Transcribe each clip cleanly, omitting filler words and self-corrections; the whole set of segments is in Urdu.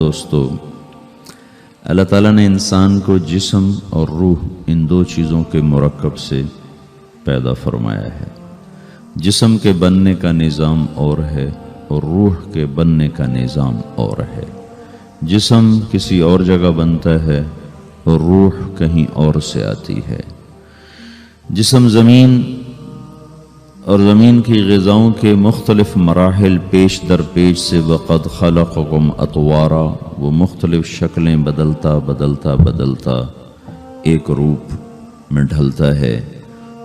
دوستو، اللہ تعالیٰ نے انسان کو جسم اور روح ان دو چیزوں کے مرکب سے پیدا فرمایا ہے۔ جسم کے بننے کا نظام اور ہے اور روح کے بننے کا نظام اور ہے۔ جسم کسی اور جگہ بنتا ہے اور روح کہیں اور سے آتی ہے۔ جسم زمین اور زمین کی غذاؤں کے مختلف مراحل پیش در پیش سے وقد خلقکم اطوارا، وہ مختلف شکلیں بدلتا بدلتا بدلتا ایک روپ میں ڈھلتا ہے،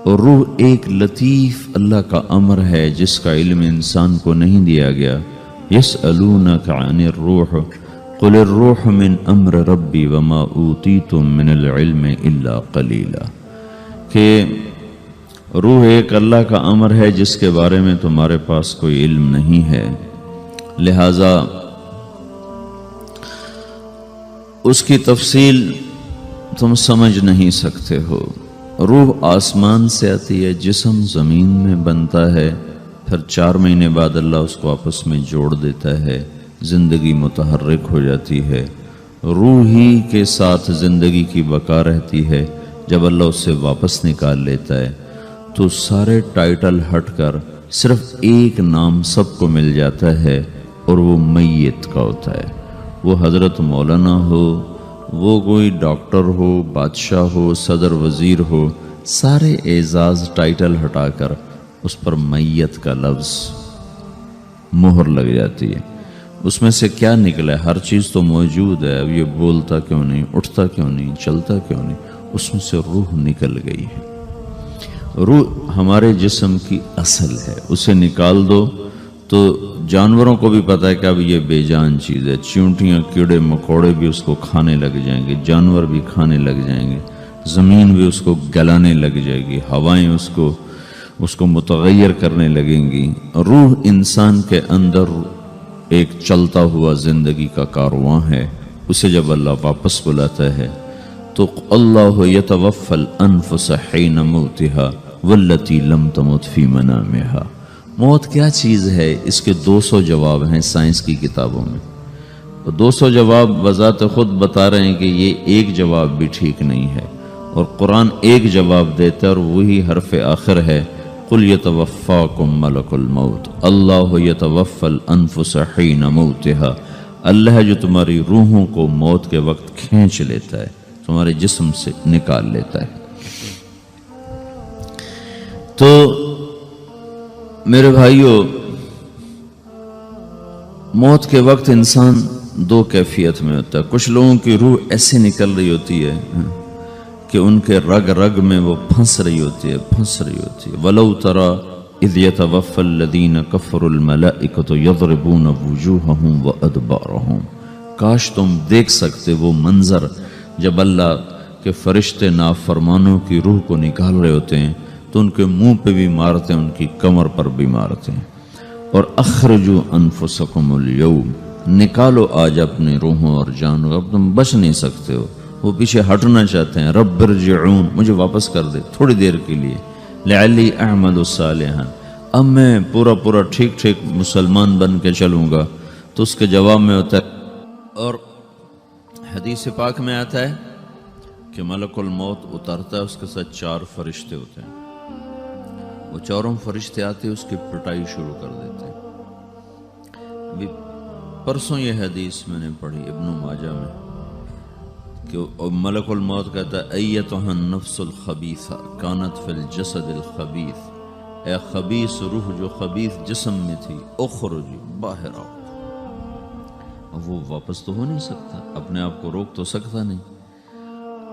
اور روح ایک لطیف اللہ کا امر ہے جس کا علم انسان کو نہیں دیا گیا۔ یسألونک عن الروح قل الروح من امر ربی وما اوتیتم من العلم الا قلیلا، کہ روح ایک اللہ کا امر ہے جس کے بارے میں تمہارے پاس کوئی علم نہیں ہے، لہذا اس کی تفصیل تم سمجھ نہیں سکتے ہو۔ روح آسمان سے آتی ہے، جسم زمین میں بنتا ہے، پھر 4 مہینے بعد اللہ اس کو آپس میں جوڑ دیتا ہے، زندگی متحرک ہو جاتی ہے، روح ہی کے ساتھ زندگی کی بقا رہتی ہے۔ جب اللہ اس سے واپس نکال لیتا ہے تو سارے ٹائٹل ہٹ کر صرف ایک نام سب کو مل جاتا ہے، اور وہ میت کا ہوتا ہے۔ وہ حضرت مولانا ہو، وہ کوئی ڈاکٹر ہو، بادشاہ ہو، صدر وزیر ہو، سارے اعزاز ٹائٹل ہٹا کر اس پر میت کا لفظ مہر لگ جاتی ہے۔ اس میں سے کیا نکلا ہے؟ ہر چیز تو موجود ہے، اب یہ بولتا کیوں نہیں، اٹھتا کیوں نہیں، چلتا کیوں نہیں؟ اس میں سے روح نکل گئی ہے۔ روح ہمارے جسم کی اصل ہے، اسے نکال دو تو جانوروں کو بھی پتہ ہے کہ اب یہ بے جان چیز ہے، چیونٹیاں کیڑے مکوڑے بھی اس کو کھانے لگ جائیں گے، جانور بھی کھانے لگ جائیں گے، زمین بھی اس کو گلانے لگ جائے گی، ہوائیں اس کو متغیر کرنے لگیں گی۔ روح انسان کے اندر ایک چلتا ہوا زندگی کا کارواں ہے، اسے جب اللہ واپس بلاتا ہے تو اللہ یتوفی الانفس حین موتها والتی لم تمت فی منامها۔ موت کیا چیز ہے؟ اس کے 200 جواب ہیں سائنس کی کتابوں میں، 200 جواب بذات خود بتا رہے ہیں کہ یہ ایک جواب بھی ٹھیک نہیں ہے، اور قرآن ایک جواب دیتا ہے اور وہی حرف آخر ہے، قل یتوفاکم ملک الموت اللہ یتوفی الانفس حین موتها۔ اللہ ہے جو تمہاری روحوں کو موت کے وقت کھینچ لیتا ہے، تمہارے جسم سے نکال لیتا ہے۔ تو میرے بھائیوں، موت کے وقت انسان 2 کیفیت میں ہوتا ہے۔ کچھ لوگوں کی روح ایسے نکل رہی ہوتی ہے کہ ان کے رگ رگ میں وہ پھنس رہی ہوتی ہے۔ وَلَوْ تَرَى إِذْ يَتَوَفَّى الَّذِينَ كَفَرُوا الْمَلَائِكَةُ يَضْرِبُونَ وُجُوهَهُمْ وَأَدْبَارَهُمْ، کاش تم دیکھ سکتے وہ منظر جب اللہ کے فرشتے نافرمانوں کی روح کو نکال رہے ہوتے ہیں تو ان کے منہ پہ بھی مارتے ہیں، ان کی کمر پر بھی مارتے ہیں۔ اور اخرجوا انفسکم اليوم، نکالو آج اپنی روحوں اور جانوں، اب تم بچ نہیں سکتے ہو۔ وہ پیچھے ہٹنا چاہتے ہیں، رب ارجعون، مجھے واپس کر دے تھوڑی دیر کے لیے، لعلی اعمل صالحا، اب میں پورا ٹھیک مسلمان بن کے چلوں گا۔ تو اس کے جواب میں ہوتا ہے، اور حدیث پاک میں آتا ہے کہ ملک الموت اترتا ہے، اس کے ساتھ 4 فرشتے ہوتے ہیں، وہ 4 فرشتے آتے ہیں، اس کی پٹائی شروع کر دیتے ہیں۔ ابھی پرسوں یہ حدیث میں نے پڑھی ابن ماجہ میں کہ ملک الموت کہتا ہے ایتھا النفس الخبیثہ کانت فی الجسد الخبیث، اے خبیث روح جو خبیث جسم میں تھی، اخرجی، باہر آؤ۔ اب وہ واپس تو ہو نہیں سکتا، اپنے آپ کو روک تو سکتا نہیں،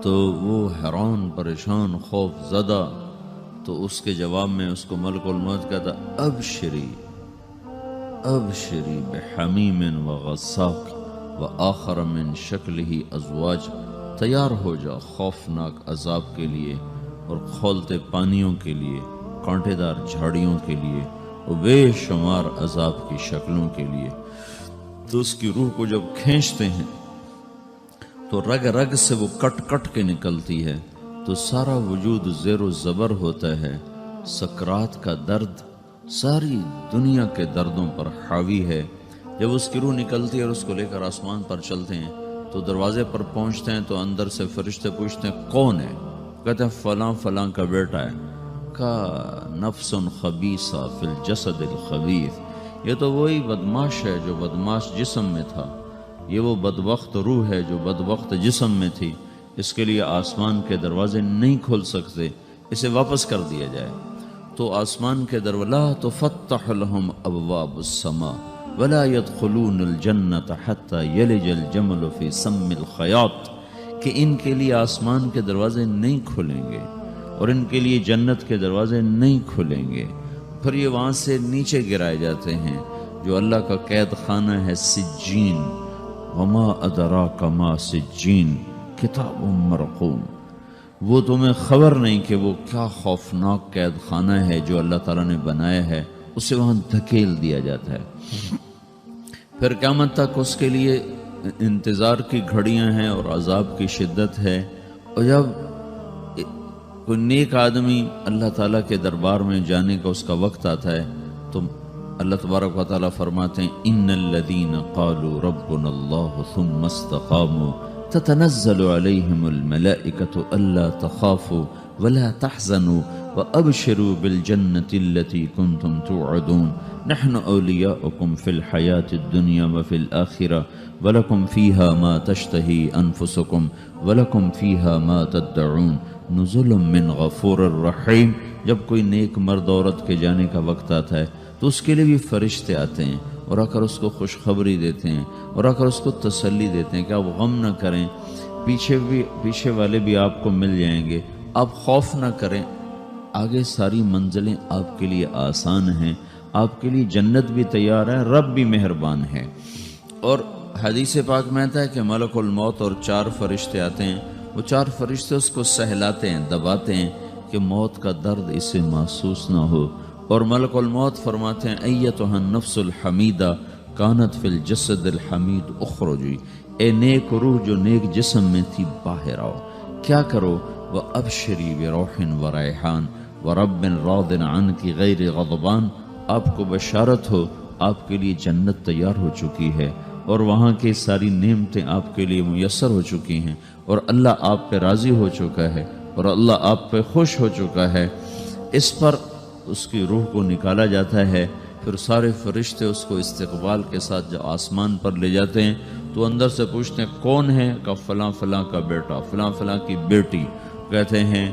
تو وہ حیران پریشان خوف زدہ، تو اس کے جواب میں اس کو ملک الموت کہتا ابشری بحمیم وغساق وآخر من شکلہ ازواج، تیار ہو جا خوفناک عذاب کے لیے اور کھولتے پانیوں کے لیے، کانٹے دار جھاڑیوں کے لیے، اور بے شمار عذاب کی شکلوں کے لیے۔ تو اس کی روح کو جب کھینچتے ہیں تو رگ رگ سے وہ کٹ کے نکلتی ہے، تو سارا وجود زیر و زبر ہوتا ہے، سکرات کا درد ساری دنیا کے دردوں پر حاوی ہے، جب اس کی روح نکلتی ہے اور اس کو لے کر آسمان پر چلتے ہیں تو دروازے پر پہنچتے ہیں تو اندر سے فرشتے پوچھتے ہیں کون ہے؟ کہتے ہیں فلاں فلاں کا بیٹا ہے۔ کا نفس خبیثہ فی الجسد الخبیث، یہ تو وہی بدماش ہے جو بدماش جسم میں تھا، یہ وہ بدبخت روح ہے جو بدبخت جسم میں تھی، اس کے لیے آسمان کے دروازے نہیں کھول سکتے، اسے واپس کر دیا جائے۔ تو آسمان کے دروازے لا تفتح لهم ابواب السماء ولا يدخلون الجنة حتى يلج الجمل في سم الخياط، کہ ان کے لیے آسمان کے دروازے نہیں کھلیں گے اور ان کے لیے جنت کے دروازے نہیں کھلیں گے، پھر یہ وہاں سے نیچے گرائے جاتے ہیں جو اللہ کا قید خانہ ہے سجین۔ وما ادراک ما سجین کتاب مرقوم، وہ تمہیں خبر نہیں کہ وہ کیا خوفناک قید خانہ ہے جو اللہ تعالیٰ نے بنایا ہے، اسے وہاں دھکیل دیا جاتا ہے۔ پھر قیامت تک اس کے لیے انتظار کی گھڑیاں ہیں اور عذاب کی شدت ہے۔ اور جب کوئی نیک آدمی اللہ تعالیٰ کے دربار میں جانے کا اس کا وقت آتا ہے تو اللہ تبارک و تعالیٰ فرماتے ہیں ان الذین قالوا ربنا اللہ ثم استقاموا تتنزل علیہم الملائکۃ الا تخافوا ولا تحزنوا وابشروا بالجنة التي كنتم توعدون نحن اولیاؤکم فی الحیاة الدنیا وفی الآخرة ولکم فیہا ما تشتہی انفسکم ولکم فیہا ما تدعون نزل من غفور الرحیم۔ جب کوئی نیک مرد عورت کے جانے کا وقت آتا ہے تو اس کے لیے بھی فرشتے آتے ہیں اور آ کر اس کو خوشخبری دیتے ہیں اور آ کر اس کو تسلی دیتے ہیں کہ آپ غم نہ کریں، پیچھے والے بھی آپ کو مل جائیں گے، آپ خوف نہ کریں، آگے ساری منزلیں آپ کے لیے آسان ہیں، آپ کے لیے جنت بھی تیار ہے، رب بھی مہربان ہے۔ اور حدیث پاک میں آتا ہے کہ ملک الموت اور 4 فرشتے آتے ہیں، وہ 4 فرشتے اس کو سہلاتے ہیں، دباتے ہیں کہ موت کا درد اسے محسوس نہ ہو، اور ملک الموت فرماتے ہیں ایتھا النفس الحمیدہ کانت فی الجسد الحمید اخرجی، اے نیک روح جو نیک جسم میں تھی باہر آؤ، کیا کرو؟ وَأَبْشِرِي بِرَوْحٍ وَرَيْحَانٍ وَرَبٍّ رَاضٍ عَنْكِ غَيْرِ غَضْبَانٍ، آپ کو بشارت ہو آپ کے لیے جنت تیار ہو چکی ہے اور وہاں کی ساری نعمتیں آپ کے لیے میسر ہو چکی ہیں اور اللہ آپ پہ راضی ہو چکا ہے اور اللہ آپ پہ خوش ہو چکا ہے۔ اس پر اس کی روح کو نکالا جاتا ہے، پھر سارے فرشتے اس کو استقبال کے ساتھ جب آسمان پر لے جاتے ہیں تو اندر سے پوچھتے ہیں کون ہے؟ کہ فلاں فلاں کا بیٹا، فلاں فلاں کی بیٹی۔ کہتے ہیں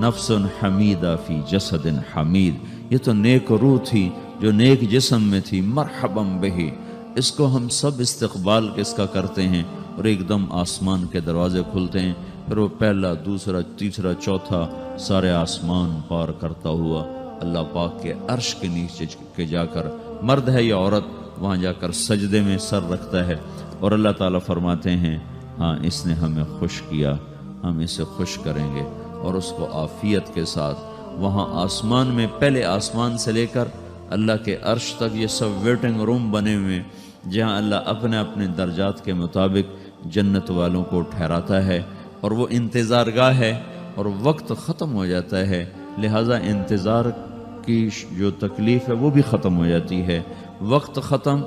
نفس حمیدہ فی جسد حمید، یہ تو نیک روح تھی جو نیک جسم میں تھی، مرحبا بہی، اس کو ہم سب استقبال کس کا کرتے ہیں، اور ایک دم آسمان کے دروازے کھلتے ہیں، پھر وہ پہلا دوسرا تیسرا چوتھا سارے آسمان پار کرتا ہوا اللہ پاک کے عرش کے نیچے کے جا کر، مرد ہے یا عورت، وہاں جا کر سجدے میں سر رکھتا ہے اور اللہ تعالیٰ فرماتے ہیں ہاں اس نے ہمیں خوش کیا، ہم اسے خوش کریں گے، اور اس کو عافیت کے ساتھ وہاں آسمان میں، پہلے آسمان سے لے کر اللہ کے عرش تک یہ سب ویٹنگ روم بنے ہوئے جہاں اللہ اپنے اپنے درجات کے مطابق جنت والوں کو ٹھہراتا ہے، اور وہ انتظار گاہ ہے اور وقت ختم ہو جاتا ہے، لہٰذا انتظار کی جو تکلیف ہے وہ بھی ختم ہو جاتی ہے، وقت ختم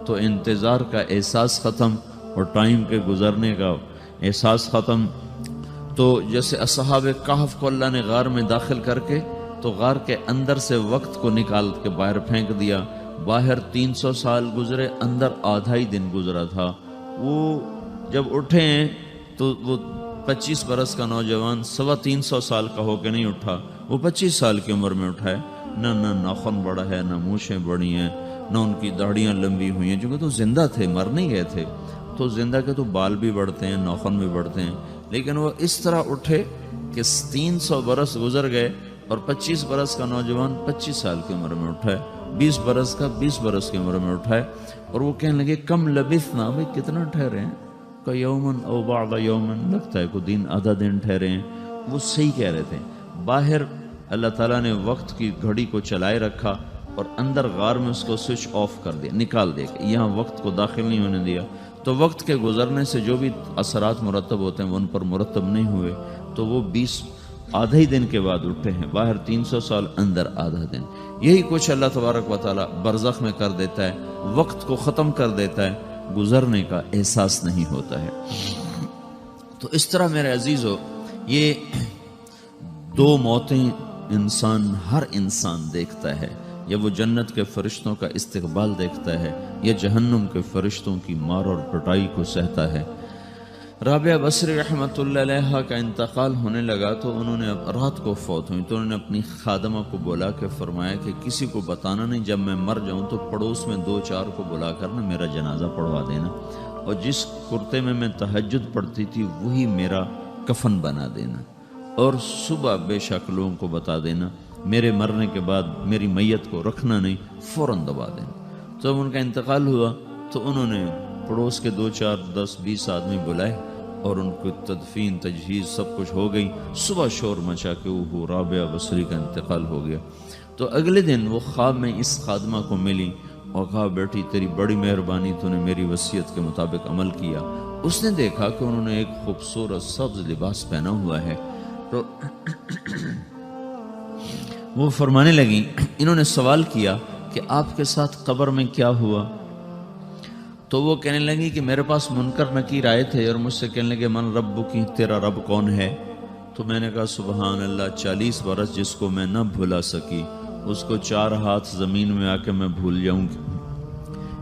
تو انتظار کا احساس ختم اور ٹائم کے گزرنے کا احساس ختم۔ تو جیسے اصحاب کہف کو اللہ نے غار میں داخل کر کے تو غار کے اندر سے وقت کو نکال کے باہر پھینک دیا، باہر 300 سال گزرے، اندر آدھا ہی دن گزرا تھا۔ وہ جب اٹھے ہیں تو وہ 25 برس کا نوجوان 325 سال کا ہو کے نہیں اٹھا، وہ 25 سال کی عمر میں اٹھا ہے، نہ ناخن بڑا ہے، نہ مونچھیں بڑی ہیں، نہ ان کی داڑیاں لمبی ہوئی ہیں، چونکہ تو زندہ تھے، مر نہیں گئے تھے، تو زندہ کے تو بال بھی بڑھتے ہیں، ناخن بھی بڑھتے ہیں، لیکن وہ اس طرح اٹھے کہ 300 برس گزر گئے اور 25 برس کا نوجوان 25 سال کی عمر میں اٹھا ہے، 20 برس کا 20 برس کی عمر میں اٹھا ہے، اور وہ کہنے لگے کم لبثنا، بھائی کتنا ٹھہرے ہیں، کہ یومن او بعض یومن، لگتا ہے کوئی دن آدھا دن ٹھہرے ہیں۔ وہ صحیح کہہ رہے تھے، باہر اللہ تعالیٰ نے وقت کی گھڑی کو چلائے رکھا اور اندر غار میں اس کو سوئچ آف کر دیا، نکال دیا، یہاں وقت کو داخل نہیں ہونے دیا، تو وقت کے گزرنے سے جو بھی اثرات مرتب ہوتے ہیں وہ ان پر مرتب نہیں ہوئے، تو وہ آدھے ہی دن کے بعد اٹھے ہیں، باہر 300 سال، اندر آدھا دن۔ یہی کچھ اللہ تبارک و تعالیٰ برزخ میں کر دیتا ہے، وقت کو ختم کر دیتا ہے، گزرنے کا احساس نہیں ہوتا ہے۔ تو اس طرح میرے عزیزو، یہ دو موتیں ہر انسان دیکھتا ہے، یا وہ جنت کے فرشتوں کا استقبال دیکھتا ہے یا جہنم کے فرشتوں کی مار اور پٹائی کو سہتا ہے۔ رابعہ بصری رحمۃ اللہ علیہ کا انتقال ہونے لگا تو انہوں نے رات کو فوت ہوئی، تو انہوں نے اپنی خادمہ کو بلا کے فرمایا کہ کسی کو بتانا نہیں، جب میں مر جاؤں تو پڑوس میں 2-4 کو بلا کر نا میرا جنازہ پڑھوا دینا، اور جس کرتے میں تہجد پڑھتی تھی وہی میرا کفن بنا دینا، اور صبح بے شک لوگوں کو بتا دینا، میرے مرنے کے بعد میری میت کو رکھنا نہیں، فوراً دبا دینا۔ تو جب ان کا انتقال ہوا تو انہوں نے پڑوس کے 2-4-10-20 آدمی بلائے اور ان کو تدفین تجہیز سب کچھ ہو گئی۔ صبح شور مچا کہ وہ رابعہ بصری کا انتقال ہو گیا۔ تو اگلے دن وہ خواب میں اس خادمہ کو ملی اور کہا، بیٹی تیری بڑی مہربانی، تو نے میری وصیت کے مطابق عمل کیا۔ اس نے دیکھا کہ انہوں نے ایک خوبصورت سبز لباس پہنا ہوا ہے، تو وہ فرمانے لگیں، انہوں نے سوال کیا کہ آپ کے ساتھ قبر میں کیا ہوا؟ تو وہ کہنے لگی کہ میرے پاس منکر نکیر آئے تھے اور مجھ سے کہنے لگے من رب کی، تیرا رب کون ہے؟ تو میں نے کہا سبحان اللہ، 40 برس جس کو میں نہ بھلا سکی اس کو 4 ہاتھ زمین میں آ کے میں بھول جاؤں گی۔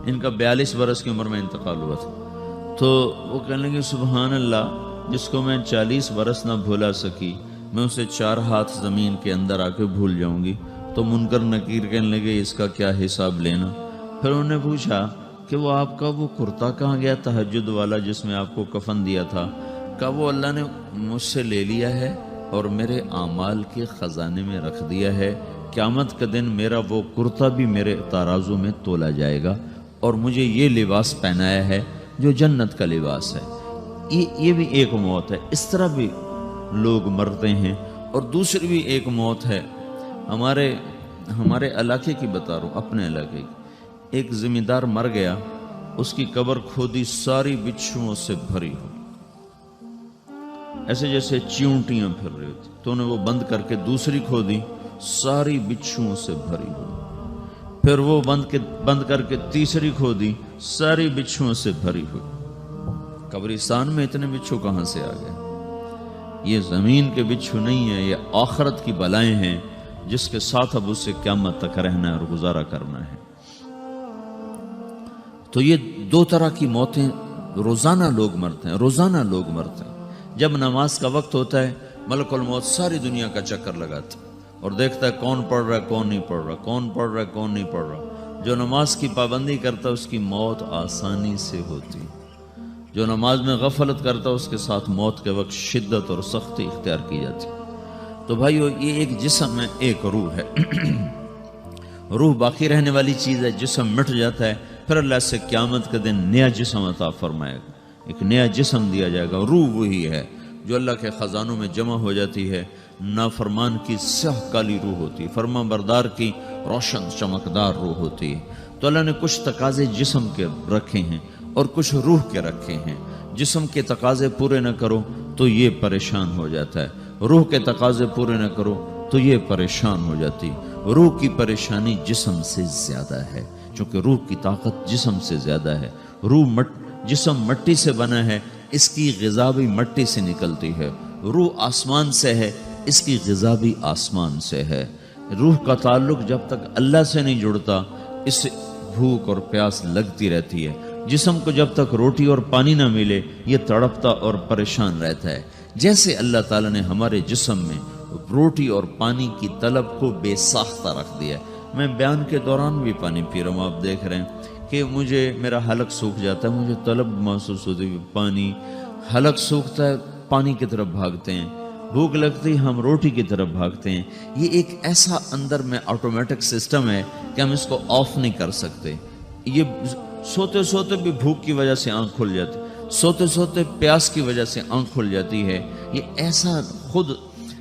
ان کا 42 برس کی عمر میں انتقال ہوا تھا۔ تو وہ کہنے لگے سبحان اللہ، جس کو میں 40 برس نہ بھولا سکی میں اسے 4 ہاتھ زمین کے اندر آ کے بھول جاؤں گی۔ تو منکر نکیر کہنے لگے اس کا کیا حساب لینا؟ پھر انہوں نے پوچھا کہ وہ آپ کا وہ کرتا کہاں گیا تہجد والا جس میں آپ کو کفن دیا تھا؟ کہا وہ اللہ نے مجھ سے لے لیا ہے اور میرے اعمال کے خزانے میں رکھ دیا ہے، قیامت کا دن میرا وہ کرتا بھی میرے ترازو میں تولا جائے گا، اور مجھے یہ لباس پہنایا ہے جو جنت کا لباس ہے۔ یہ بھی ایک موت ہے۔ اس طرح بھی لوگ مرتے ہیں۔ اور دوسری بھی ایک موت ہے، ہمارے علاقے کی بتا رہا ہوں، اپنے علاقے کی۔ ایک زمیندار مر گیا، اس کی قبر کھودی، ساری بچھوؤں سے بھری ہو، ایسے جیسے چیونٹیاں پھر رہی ہوتی، تو انہیں وہ بند کر کے دوسری کھودی، ساری بچھوؤں سے بھری ہو، پھر وہ بند کر کے تیسری کھودی، ساری بچھوؤں سے بھری ہوئی۔ قبرستان میں اتنے بچھو کہاں سے آ گئے؟ یہ زمین کے بچھو نہیں ہیں، یہ آخرت کی بلائیں ہیں جس کے ساتھ اب اس سے قیامت تک رہنا ہے اور گزارا کرنا ہے۔ تو یہ 2 طرح کی موتیں روزانہ لوگ مرتے ہیں، روزانہ لوگ مرتے ہیں۔ جب نماز کا وقت ہوتا ہے ملک الموت ساری دنیا کا چکر لگاتا ہے اور دیکھتا ہے کون پڑھ رہا ہے کون نہیں پڑھ رہا، کون پڑھ رہا ہے کون نہیں پڑھ رہا۔ جو نماز کی پابندی کرتا ہے اس کی موت آسانی سے ہوتی، جو نماز میں غفلت کرتا ہے اس کے ساتھ موت کے وقت شدت اور سختی اختیار کی جاتی۔ تو بھائیو، یہ ایک جسم ہے، ایک روح ہے۔ روح باقی رہنے والی چیز ہے، جسم مٹ جاتا ہے، پھر اللہ سے قیامت کے دن نیا جسم عطا فرمائے گا، ایک نیا جسم دیا جائے گا۔ روح وہی ہے جو اللہ کے خزانوں میں جمع ہو جاتی ہے۔ نافرمان کی سیاہ کالی روح ہوتی ہے، فرمان بردار کی روشن چمکدار روح ہوتی ہے۔ تو اللہ نے کچھ تقاضے جسم کے رکھے ہیں اور کچھ روح کے رکھے ہیں۔ جسم کے تقاضے پورے نہ کرو تو یہ پریشان ہو جاتا ہے، روح کے تقاضے پورے نہ کرو تو یہ پریشان ہو جاتی۔ روح کی پریشانی جسم سے زیادہ ہے، چونکہ روح کی طاقت جسم سے زیادہ ہے۔ جسم مٹی سے بنا ہے، اس کی غذا بھی مٹی سے نکلتی ہے۔ روح آسمان سے ہے، اس کی غذا بھی آسمان سے ہے۔ روح کا تعلق جب تک اللہ سے نہیں جڑتا، اس سے بھوک اور پیاس لگتی رہتی ہے۔ جسم کو جب تک روٹی اور پانی نہ ملے یہ تڑپتا اور پریشان رہتا ہے۔ جیسے اللہ تعالیٰ نے ہمارے جسم میں روٹی اور پانی کی طلب کو بے ساختہ رکھ دیا ہے۔ میں بیان کے دوران بھی پانی پی رہا ہوں، آپ دیکھ رہے ہیں کہ میرا حلق سوکھ جاتا ہے، مجھے طلب محسوس ہوتی ہے پانی، حلق سوکھتا ہے پانی کی طرف بھاگتے ہیں، بھوک لگتی ہم روٹی کی طرف بھاگتے ہیں۔ یہ ایک ایسا اندر میں آٹومیٹک سسٹم ہے کہ ہم اس کو آف نہیں کر سکتے۔ یہ سوتے سوتے بھی بھوک کی وجہ سے آنکھ کھل جاتی، سوتے سوتے پیاس کی وجہ سے آنکھ کھل جاتی ہے۔ یہ ایسا خود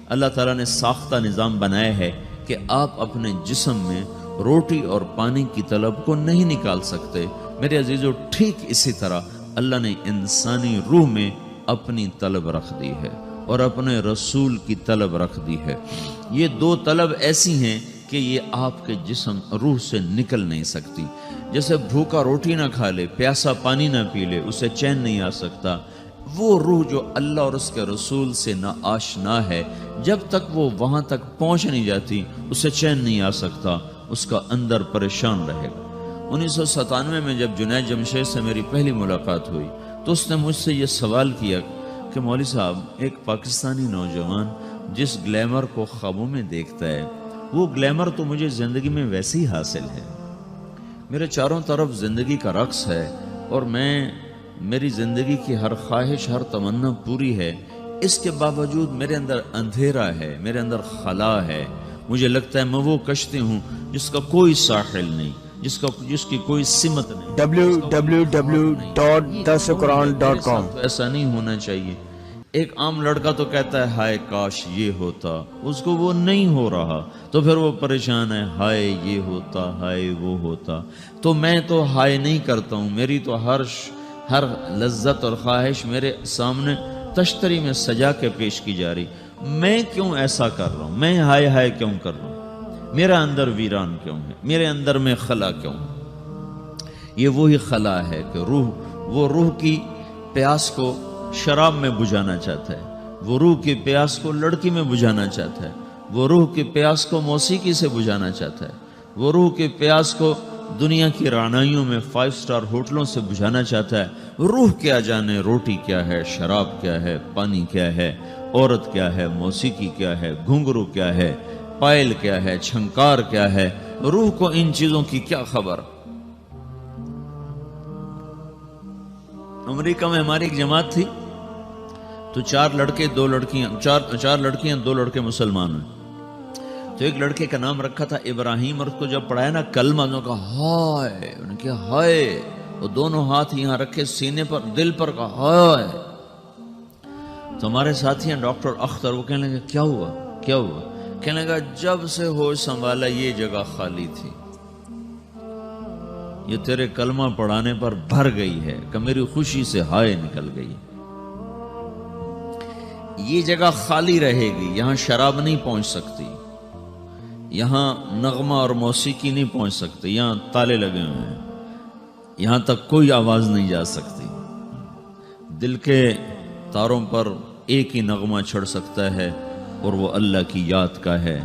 اللہ تعالیٰ نے ساختہ نظام بنایا ہے کہ آپ اپنے جسم میں روٹی اور پانی کی طلب کو نہیں نکال سکتے۔ میرے عزیزو، ٹھیک اسی طرح اللہ نے انسانی روح میں اپنی طلب رکھ دی ہے۔ اور اپنے رسول کی طلب رکھ دی ہے۔ یہ دو طلب ایسی ہیں کہ یہ آپ کے جسم روح سے نکل نہیں سکتی۔ جیسے بھوکا روٹی نہ کھا لے، پیاسا پانی نہ پی لے، اسے چین نہیں آ سکتا، وہ روح جو اللہ اور اس کے رسول سے نا آشنا ہے، جب تک وہ وہاں تک پہنچ نہیں جاتی اسے چین نہیں آ سکتا، اس کا اندر پریشان رہے گا۔ 1997 میں جب جنید جمشید سے میری پہلی ملاقات ہوئی تو اس نے مجھ سے یہ سوال کیا کہ مولوی صاحب، ایک پاکستانی نوجوان جس گلیمر کو خوابوں میں دیکھتا ہے، وہ گلیمر تو مجھے زندگی میں ویسے ہی حاصل ہے، میرے چاروں طرف زندگی کا رقص ہے، اور میری زندگی کی ہر خواہش، ہر تمنا پوری ہے، اس کے باوجود میرے اندر اندھیرا ہے، میرے اندر خلا ہے، مجھے لگتا ہے میں وہ کشتی ہوں جس کا کوئی ساحل نہیں، جس کی کوئی سمت نہیں۔ www.dasquran.com ایسا نہیں ہونا چاہیے۔ ایک عام لڑکا تو کہتا ہے ہائے کاش یہ ہوتا، اس کو وہ نہیں ہو رہا تو پھر وہ پریشان ہے، ہائے یہ ہوتا، ہائے وہ ہوتا۔ تو میں تو ہائے نہیں کرتا ہوں، میری تو ہر لذت اور خواہش میرے سامنے تشتری میں سجا کے پیش کی جا رہی، میں کیوں ایسا کر رہا ہوں؟ میں ہائے ہائے کیوں کر رہا ہوں؟ میرا اندر ویران کیوں ہے؟ میرے اندر میں خلا کیوں ہے؟ یہ وہی خلا ہے کہ وہ روح کی پیاس کو شراب میں بجھانا چاہتا ہے، وہ روح کی پیاس کو لڑکی میں بجھانا چاہتا ہے، وہ روح کی پیاس کو موسیقی سے بجھانا چاہتا ہے، وہ روح کی پیاس کو دنیا کی رعنائیوں میں 5 سٹار ہوٹلوں سے بجھانا چاہتا ہے۔ روح کیا جانے روٹی کیا ہے، شراب کیا ہے، پانی کیا ہے، عورت کیا ہے، موسیقی کیا ہے، گھنگرو کیا ہے، پائل کیا ہے، چھنکار کیا ہے، روح کو ان چیزوں کی کیا خبر؟ امریکہ میں ہماری ایک جماعت تھی تو 4 لڑکے 2 لڑکیاں، 4 لڑکیاں 2 لڑکے مسلمان ہوئے، تو ایک لڑکے کا نام رکھا تھا ابراہیم، اور اس کو جب پڑھایا نا کلمہ، انہوں نے کہا ہائے، انہوں نے کہا ہائے، وہ دونوں ہاتھ یہاں رکھے سینے پر، دل پر، کہا ہائے۔ تو ہمارے ساتھی ہیں ڈاکٹر اختر، وہ کہنے لگے کیا ہوا کیا ہوا؟ کہنے لگا جب سے ہوش سنبھالا یہ جگہ خالی تھی، یہ تیرے کلمہ پڑھانے پر بھر گئی ہے کہ میری خوشی سے ہائے نکل گئی۔ یہ جگہ خالی رہے گی، یہاں شراب نہیں پہنچ سکتی، یہاں نغمہ اور موسیقی نہیں پہنچ سکتی، یہاں تالے لگے ہوئے ہیں، یہاں تک کوئی آواز نہیں جا سکتی۔ دل کے تاروں پر ایک ہی نغمہ چھڑ سکتا ہے، اور وہ اللہ کی یاد کا ہے،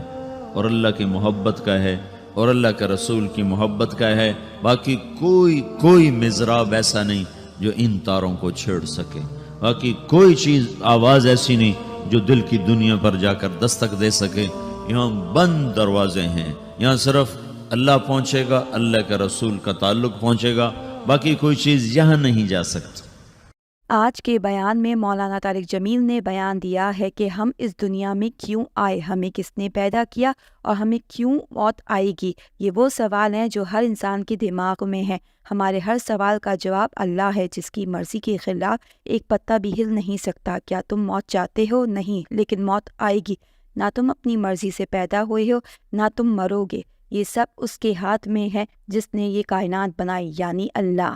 اور اللہ کی محبت کا ہے، اور اللہ کے رسول کی محبت کا ہے۔ باقی کوئی مضراب ایسا نہیں جو ان تاروں کو چھیڑ سکے، باقی کوئی چیز، آواز ایسی نہیں جو دل کی دنیا پر جا کر دستک دے سکے۔ یہاں بند دروازے ہیں، یہاں صرف اللہ پہنچے گا، اللہ کے رسول کا تعلق پہنچے گا، باقی کوئی چیز یہاں نہیں جا سکتی۔ آج کے بیان میں مولانا طارق جمیل نے بیان دیا ہے کہ ہم اس دنیا میں کیوں آئے، ہمیں کس نے پیدا کیا اور ہمیں کیوں موت آئے گی۔ یہ وہ سوال ہیں جو ہر انسان کے دماغ میں ہیں۔ ہمارے ہر سوال کا جواب اللہ ہے، جس کی مرضی کے خلاف ایک پتا بھی ہل نہیں سکتا۔ کیا تم موت چاہتے ہو؟ نہیں، لیکن موت آئے گی۔ نہ تم اپنی مرضی سے پیدا ہوئے ہو، نہ تم مرو گے۔ یہ سب اس کے ہاتھ میں ہے جس نے یہ کائنات بنائی، یعنی اللہ۔